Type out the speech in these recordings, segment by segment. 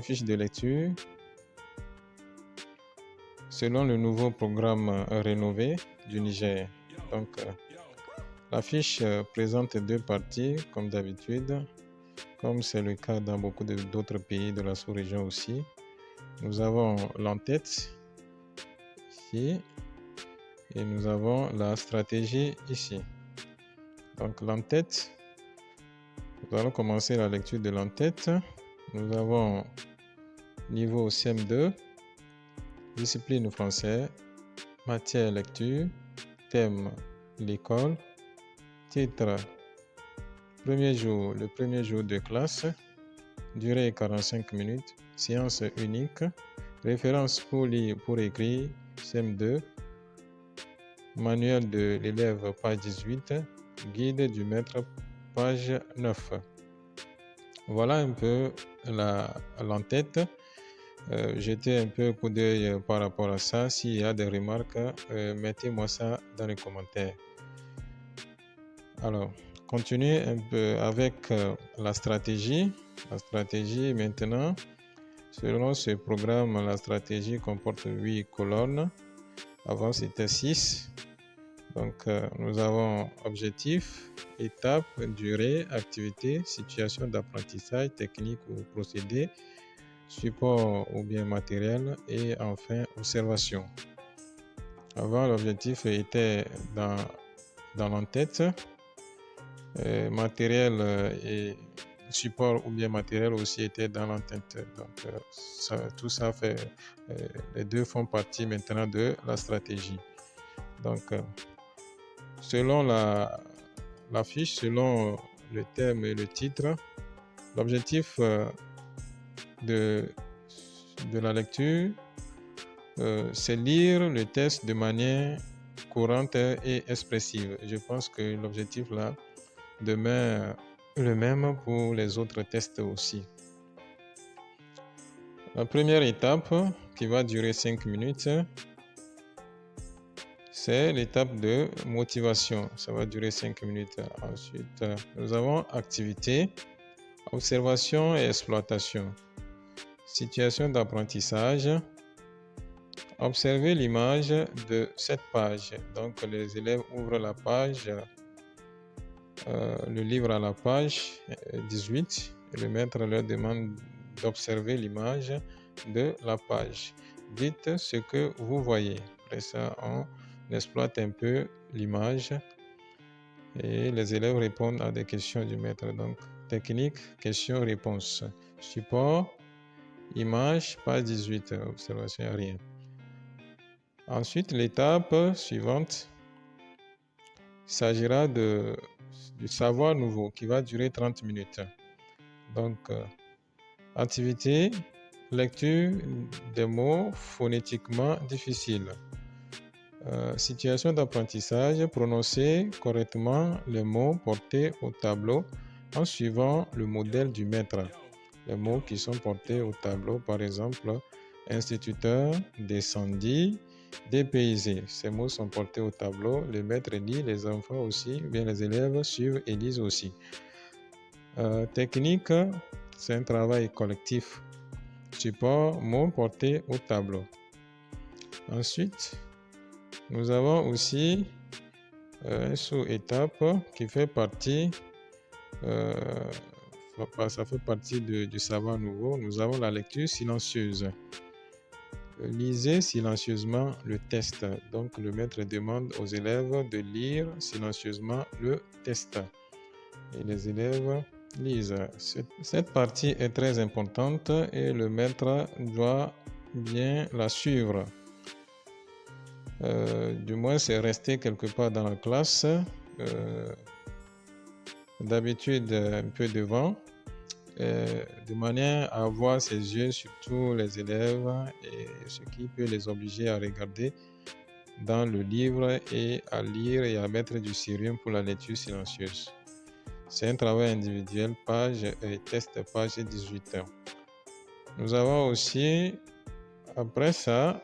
fiche de lecture selon le nouveau programme rénové du Niger. Donc, la fiche présente deux parties, comme d'habitude, comme c'est le cas dans beaucoup d'autres pays de la sous-région aussi. Nous avons l'entête ici et nous avons la stratégie ici. Donc, l'entête, nous allons commencer la lecture de l'entête. Nous avons niveau CM2, discipline français, matière lecture, thème l'école, titre le premier jour de classe, durée 45 minutes, séance unique, référence pour lire, pour écrire, CM2, manuel de l'élève, page 18, guide du maître, page 9. Voilà un peu l'entête. Jetez un peu coup d'œil par rapport à ça. S'il y a des remarques, mettez-moi ça dans les commentaires. Alors, continuez un peu avec la stratégie. La stratégie maintenant, selon ce programme, la stratégie comporte 8 colonnes. Avant, c'était 6. Donc, nous avons objectif, étape, durée, activité, situation d'apprentissage, technique ou procédé, support ou bien matériel et enfin observation. Avant, l'objectif était dans l'entête, matériel et support ou bien matériel aussi était dans l'entête. Donc, tout ça fait, les deux font partie maintenant de la stratégie. Donc, selon la fiche, selon le thème et le titre, l'objectif de la lecture, c'est lire le texte de manière courante et expressive. Je pense que l'objectif là demeure le même pour les autres tests aussi. La première étape, qui va durer 5 minutes, c'est l'étape de motivation. Ça va durer 5 minutes. Ensuite, nous avons activité, observation et exploitation. Situation d'apprentissage. Observez l'image de cette page. Donc, les élèves ouvrent la page, le livre à la page 18. Et le maître leur demande d'observer l'image de la page. Dites ce que vous voyez. Après ça, on exploite un peu l'image et les élèves répondent à des questions du maître. Donc, technique, question-réponse. Support, image, page 18, observation, rien. Ensuite, l'étape suivante, il s'agira du savoir nouveau qui va durer 30 minutes. Donc, activité, lecture des mots phonétiquement difficiles. Situation d'apprentissage, prononcer correctement les mots portés au tableau en suivant le modèle du maître. Les mots qui sont portés au tableau, par exemple, instituteur, descendit, dépaysé. Ces mots sont portés au tableau. Le maître lit, les enfants aussi, bien les élèves suivent et lisent aussi. Technique, c'est un travail collectif. Support, mots portés au tableau. Ensuite, nous avons aussi une sous-étape qui fait partie, ça fait partie du savoir nouveau. Nous avons la lecture silencieuse. Lisez silencieusement le test. Donc, le maître demande aux élèves de lire silencieusement le test. Et les élèves lisent. Cette partie est très importante et le maître doit bien la suivre. Du moins, c'est rester quelque part dans la classe. D'habitude, un peu devant. De manière à avoir ses yeux sur tous les élèves et ce qui peut les obliger à regarder dans le livre et à lire et à mettre du sérieux pour la lecture silencieuse. C'est un travail individuel, page et test page 18. Nous avons aussi, après ça,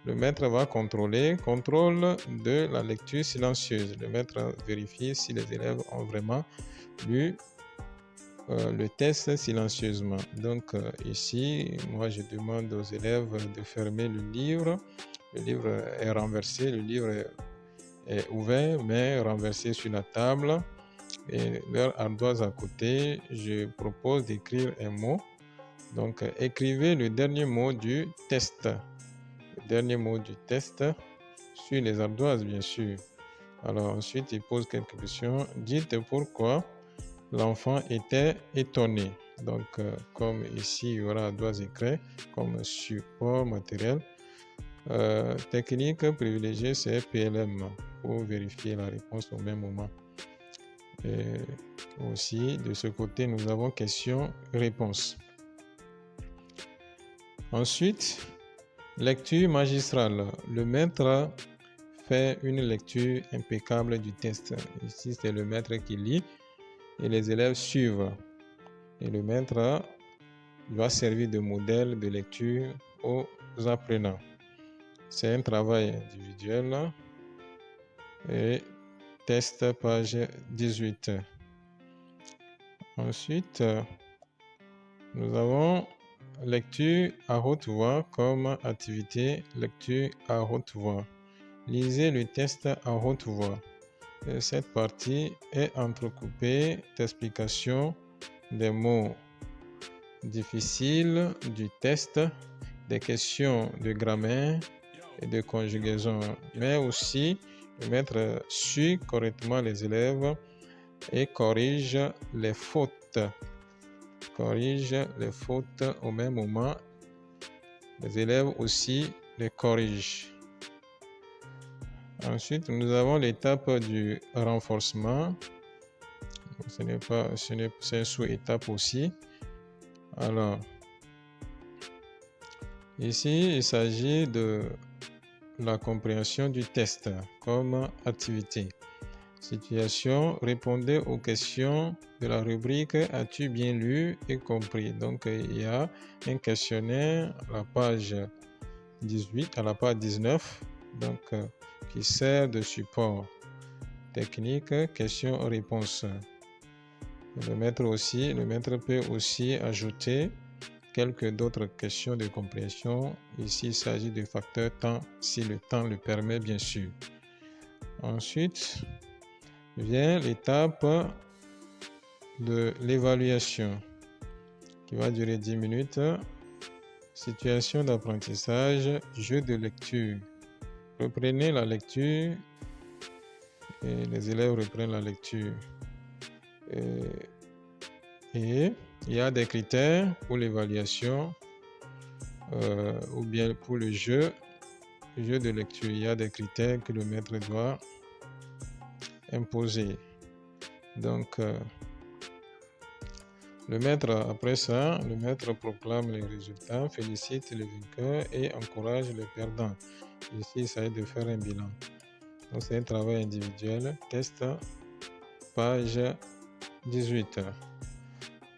le maître va contrôle de la lecture silencieuse. Le maître vérifie si les élèves ont vraiment lu le test silencieusement. Donc ici, moi je demande aux élèves de fermer le livre. Le livre est renversé, le livre est ouvert mais renversé sur la table et leur ardoise à côté. Je propose d'écrire un mot. Donc écrivez le dernier mot du test. Le dernier mot du test sur les ardoises bien sûr. Alors ensuite, il pose quelques questions. Dites pourquoi l'enfant était étonné. Donc, comme ici, il y aura ardoise et craie comme support matériel. Technique privilégiée, c'est PLM pour vérifier la réponse au même moment. Et aussi, de ce côté, nous avons question-réponse. Ensuite, lecture magistrale. Le maître fait une lecture impeccable du test. Ici, c'est le maître qui lit et les élèves suivent. Et le maître doit servir de modèle de lecture aux apprenants. C'est un travail individuel. Et test page 18. Ensuite, nous avons lecture à haute voix comme activité lecture à haute voix. Lisez le test à haute voix. Cette partie est entrecoupée d'explications des mots difficiles du test, des questions de grammaire et de conjugaison, mais aussi le maître suit correctement les élèves et corrige les fautes. Corrige les fautes au même moment. Les élèves aussi les corrigent. Ensuite, nous avons l'étape du renforcement. C'est une sous-étape aussi. Alors, ici, il s'agit de la compréhension du test comme activité. Situation, répondez aux questions de la rubrique As-tu bien lu et compris? Donc, il y a un questionnaire à la page 18, à la page 19, donc, qui sert de support. Technique, question-réponse. Le maître peut aussi ajouter quelques d'autres questions de compréhension. Ici, il s'agit du facteur temps, si le temps le permet, bien sûr. Ensuite, vient l'étape de l'évaluation qui va durer 10 minutes. Situation d'apprentissage, jeu de lecture. Reprenez la lecture et les élèves reprennent la lecture. Et il y a des critères pour l'évaluation ou bien pour le jeu de lecture. Il y a des critères que le maître doit imposer. Donc, après ça, le maître proclame les résultats, félicite les vainqueurs et encourage les perdants. Ici, il s'agit de faire un bilan. Donc, c'est un travail individuel. Test, page 18.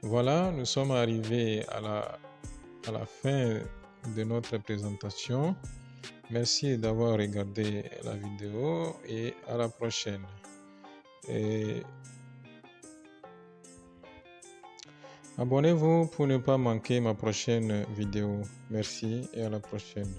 Voilà, nous sommes arrivés à la fin de notre présentation. Merci d'avoir regardé la vidéo et à la prochaine. Et abonnez-vous pour ne pas manquer ma prochaine vidéo. Merci et à la prochaine.